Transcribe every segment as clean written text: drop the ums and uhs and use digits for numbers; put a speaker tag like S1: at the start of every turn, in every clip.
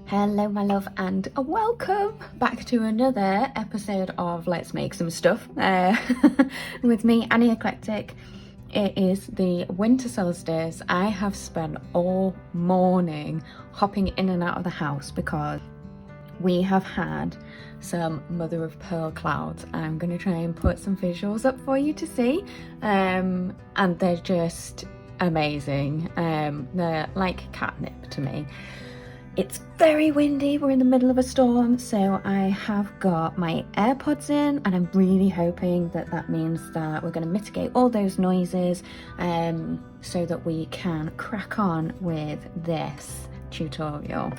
S1: Hello my love and welcome back to another episode of Let's Make Some Stuff with me, Annie Eclectic. It is the winter solstice. I have spent all morning hopping in and out of the house because we have had some mother of pearl clouds. I'm going to try and put some visuals up for you to see, and they're just amazing. They're like catnip to me. It's very windy, we're in the middle of a storm, so I have got my AirPods in and I'm really hoping that that means that we're going to mitigate all those noises so that we can crack on with this tutorial.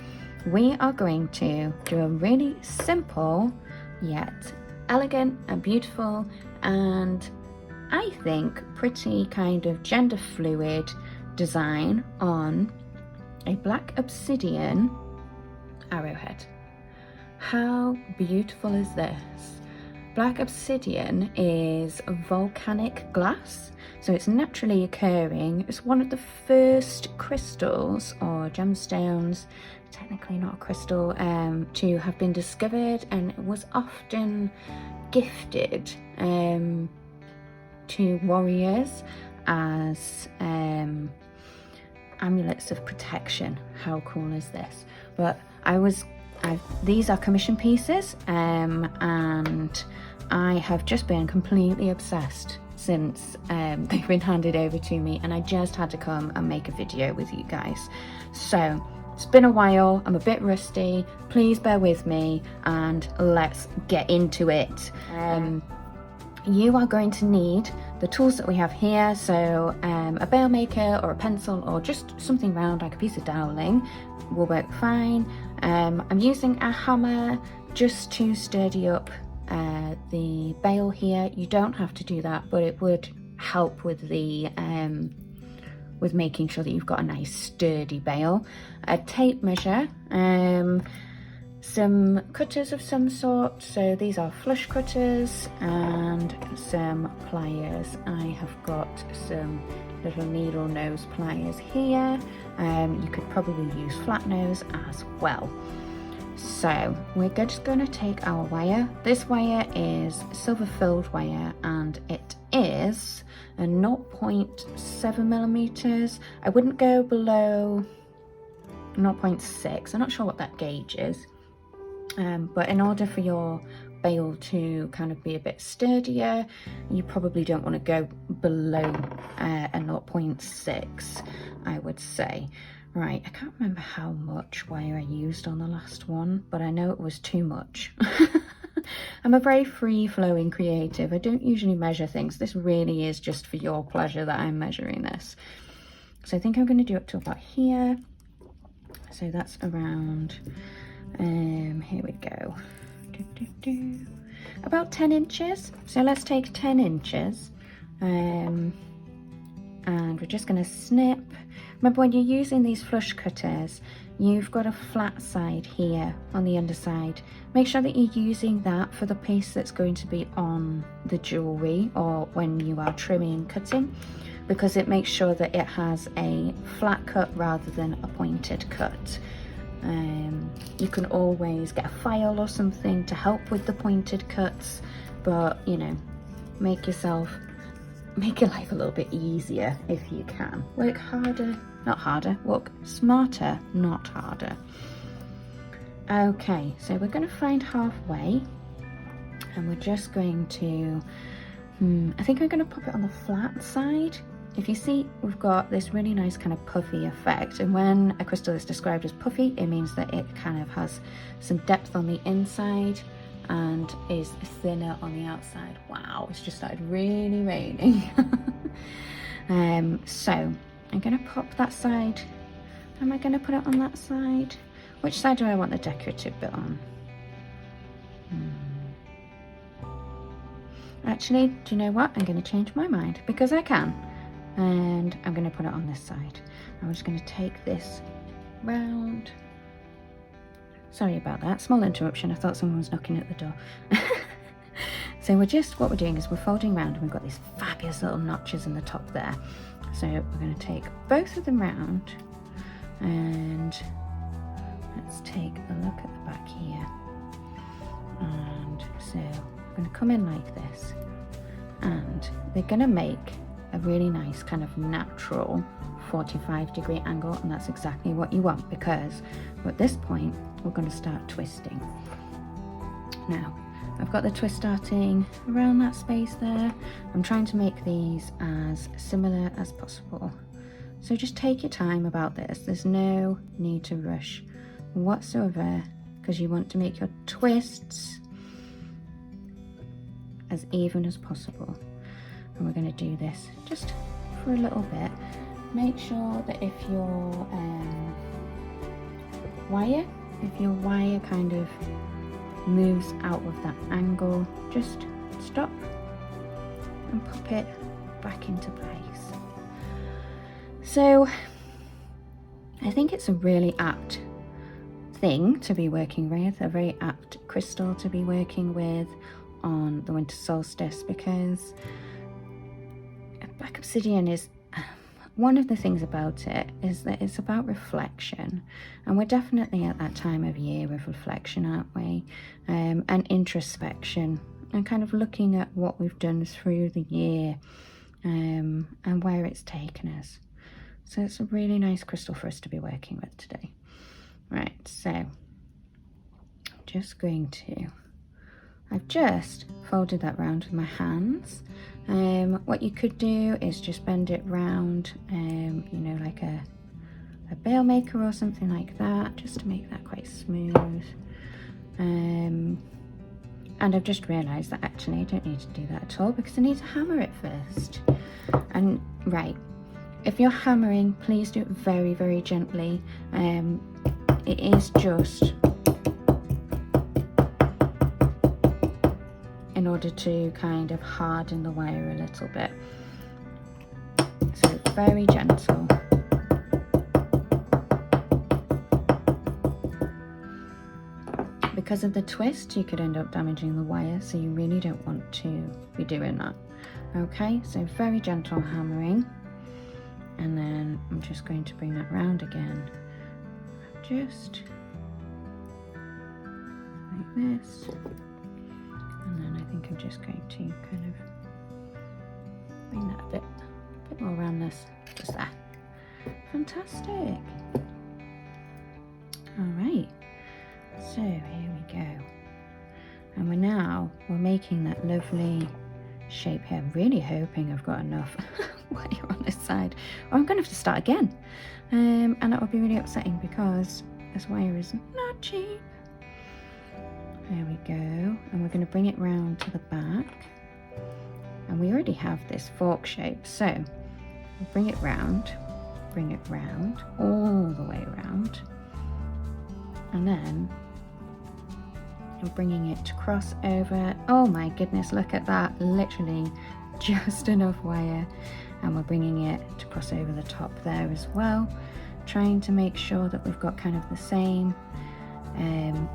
S1: We are going to do a really simple yet elegant and beautiful and I think pretty kind of gender fluid design on a Black Obsidian arrowhead. How beautiful is this? Black Obsidian is a volcanic glass, so it's naturally occurring. It's one of the first crystals or gemstones, technically not a crystal, to have been discovered, and it was often gifted to warriors as amulets of protection. How cool is this? But these are commission pieces, and I have just been completely obsessed since they've been handed over to me, and I just had to come and make a video with you guys. So it's been a while, I'm a bit rusty, please bear with me and let's get into it. You are going to need the tools that we have here, so a bail maker or a pencil or just something round like a piece of doweling will work fine. I'm using a hammer just to sturdy up the bail here. You don't have to do that, but it would help with the with making sure that you've got a nice sturdy bail. A tape measure, some cutters of some sort, so these are flush cutters, and some pliers. I have got some little Needlenose pliers here. You could probably use flatnose as well. So we're just going to take our wire. This wire is silver filled wire and it is a 0.7 millimeters. I wouldn't go below 0.6. I'm not sure what that gauge is. But in order for your bail to kind of be a bit sturdier, you probably don't want to go below a 0.6, I would say. Right, I can't remember how much wire I used on the last one, but I know it was too much. I'm a very free-flowing creative. I don't usually measure things. This really is just for your pleasure that I'm measuring this. So I think I'm going to do it to about here. So that's around... here we go, about 10 inches. So let's take 10 inches and we're just going to snip. Remember, when you're using these flush cutters, you've got a flat side here on the underside. Make sure that you're using that for the piece that's going to be on the jewellery or when you are trimming and cutting, because it makes sure that it has a flat cut rather than a pointed cut. You can always get a file or something to help with the pointed cuts, but you know, make your life a little bit easier if you can. Work harder, not harder. Work smarter, not harder. Okay, so we're going to find halfway and we're just going to, I think I'm going to pop it on the flat side. If you see, we've got this really nice kind of puffy effect, and when a crystal is described as puffy, it means that it kind of has some depth on the inside and is thinner on the outside. Wow, it's just started really raining. So I'm going to pop that side. Am I going to put it on that side? Which side do I want the decorative bit on? Actually, do you know what? I'm going to change my mind because I can. And I'm going to put it on this side. I'm just going to take this round. Sorry about that, small interruption. I thought someone was knocking at the door. So what we're doing is we're folding round and we've got these fabulous little notches in the top there. So we're going to take both of them round and let's take a look at the back here. And so I'm going to come in like this, and they're going to make a really nice kind of natural 45-degree angle, and that's exactly what you want, because at this point we're going to start twisting. Now I've got the twist starting around that space there. I'm trying to make these as similar as possible, so just take your time about this. There's no need to rush whatsoever, because you want to make your twists as even as possible. And we're going to do this just for a little bit. Make sure that if your wire kind of moves out of that angle, just stop and pop it back into place. So I think it's a really apt thing to be working with, a very apt crystal to be working with on the winter solstice, because Black Obsidian is, one of the things about it is that it's about reflection, and we're definitely at that time of year of reflection, aren't we? And introspection, and kind of looking at what we've done through the year, and where it's taken us. So it's a really nice crystal for us to be working with today. Right, so I'm just going to, I've just folded that round with my hands. What you could do is just bend it round, you know, like a bail maker or something like that, just to make that quite smooth. And I've just realised that actually I don't need to do that at all, because I need to hammer it first. And right, if you're hammering, please do it very, very gently. It is just in order to kind of harden the wire a little bit. So it's very gentle. Because of the twist, you could end up damaging the wire, so you really don't want to be doing that. Okay, so very gentle hammering. And then I'm just going to bring that round again. Just like this. And then I think I'm just going to kind of bring that a bit more around this, just there. Fantastic. All right, so here we go. And we're making that lovely shape here. I'm really hoping I've got enough wire on this side, or I'm gonna have to start again. And that would be really upsetting, because this wire is not cheap. There we go, and we're going to bring it round to the back, and we already have this fork shape, so we'll bring it round, all the way around, and then I'm bringing it to cross over. Oh my goodness, look at that, literally just enough wire, and we're bringing it to cross over the top there as well, trying to make sure that we've got kind of the same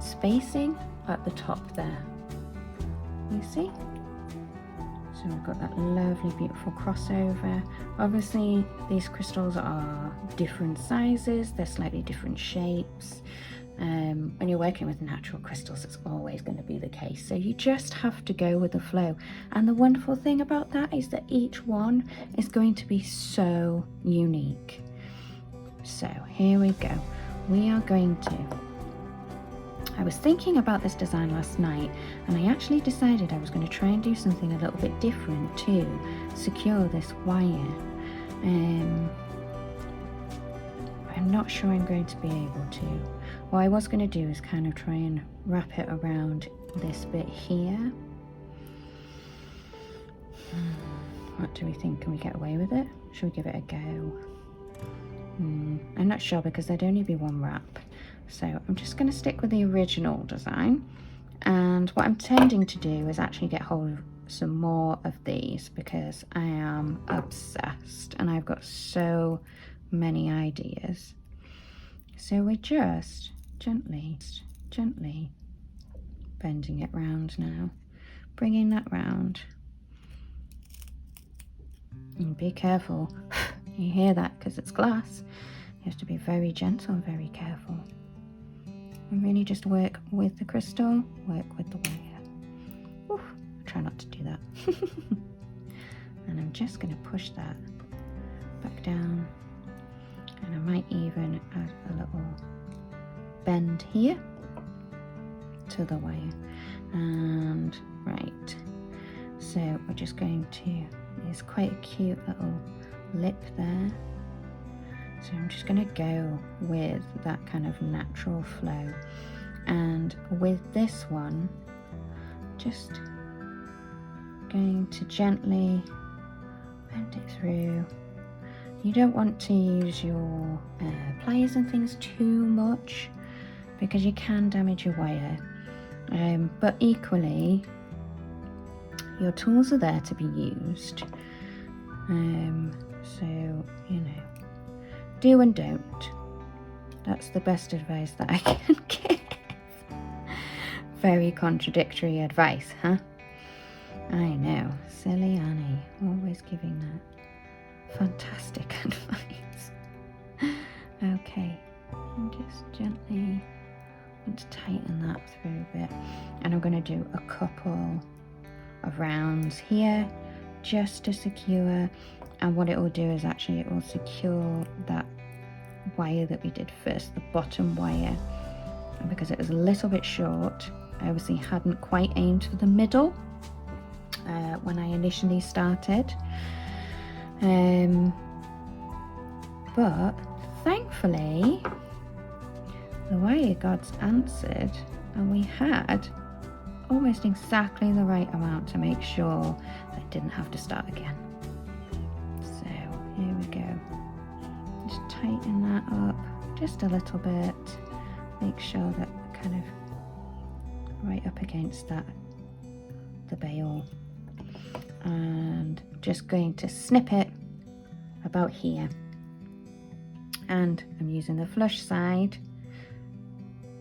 S1: spacing at the top there, you see? So we've got that lovely beautiful crossover. Obviously these crystals are different sizes, they're slightly different shapes. When you're working with natural crystals, it's always going to be the case, so you just have to go with the flow. And the wonderful thing about that is that each one is going to be so unique. So here we go, we are going to, I was thinking about this design last night, and I actually decided I was going to try and do something a little bit different to secure this wire. I'm not sure I'm going to be able to. What I was going to do is kind of try and wrap it around this bit here. What do we think? Can we get away with it? Should we give it a go? I'm not sure, because there'd only be one wrap. So I'm just going to stick with the original design, and what I'm tending to do is actually get hold of some more of these, because I am obsessed and I've got so many ideas. So we're just gently bending it round now, bringing that round, and be careful. You hear that because it's glass. You have to be very gentle and very careful. and really just work with the crystal, work with the wire. Oof, try not to do that. And I'm just going to push that back down, and I might even add a little bend here to the wire. And right, so we're just going to, there's quite a cute little lip there, so I'm just going to go with that kind of natural flow. And with this one, just going to gently bend it through. You don't want to use your pliers and things too much, because you can damage your wire. But equally, your tools are there to be used. So, you know, do and don't. That's the best advice that I can give. Very contradictory advice, huh? I know, silly Annie, always giving that fantastic advice. Okay, and just gently want to tighten that through a bit, and I'm going to do a couple of rounds here just to secure. And what it will do is actually it will secure that wire that we did first, the bottom wire, and because it was a little bit short, I obviously hadn't quite aimed for the middle when I initially started, but thankfully the wire gods answered, and we had almost exactly the right amount to make sure that I didn't have to start again. So here we go, just tighten that up just a little bit, make sure that we're kind of right up against that, the bail, and just going to snip it about here. And I'm using the flush side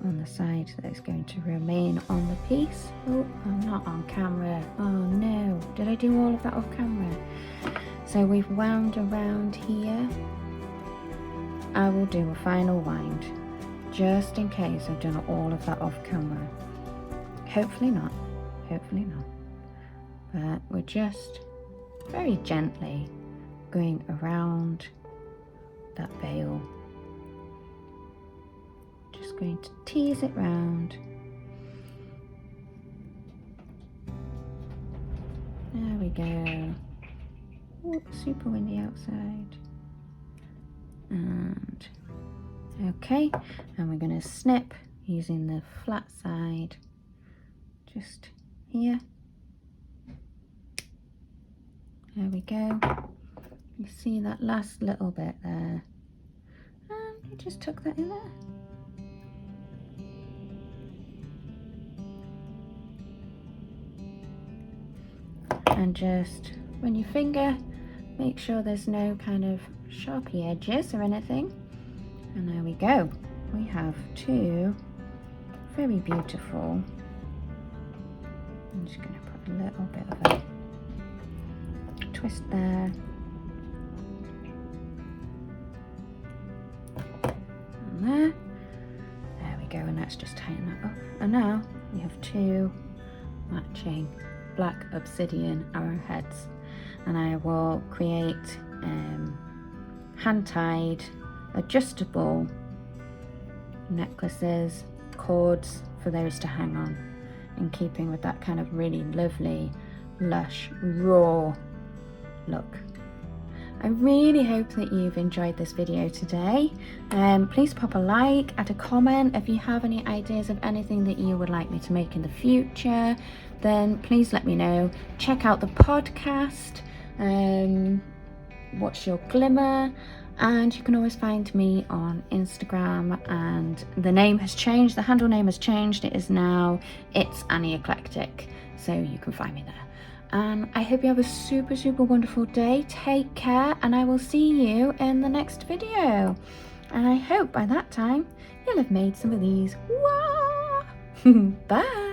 S1: on the side that is going to remain on the piece. Oh, I'm not on camera. Oh no, did I do all of that off camera? So we've wound around here. I will do a final wind just in case I've done all of that off camera. Hopefully not, hopefully not. But we're just very gently going around that bail. Just going to tease it round. There we go. Oh, super windy outside. And okay, and we're going to snip using the flat side just here. There we go. You see that last little bit there, and you just tuck that in there. And just when you finger, make sure there's no kind of sharpy edges or anything. And there we go. We have two very beautiful. I'm just going to put a little bit of a twist there. And there. There we go, and let's just tighten that up. And now we have two matching Black Obsidian arrowheads, and I will create hand-tied adjustable necklaces, cords for those to hang on, in keeping with that kind of really lovely, lush, raw look. I really hope that you've enjoyed this video today. Please pop a like, add a comment. If you have any ideas of anything that you would like me to make in the future, then please let me know. Check out the podcast, What's Your Glimmer, and you can always find me on Instagram, and the name has changed, the handle name has changed. It is now It's Annie Eclectic, so you can find me there. And I hope you have a super, super wonderful day. Take care, and I will see you in the next video. And I hope by that time you'll have made some of these. Bye!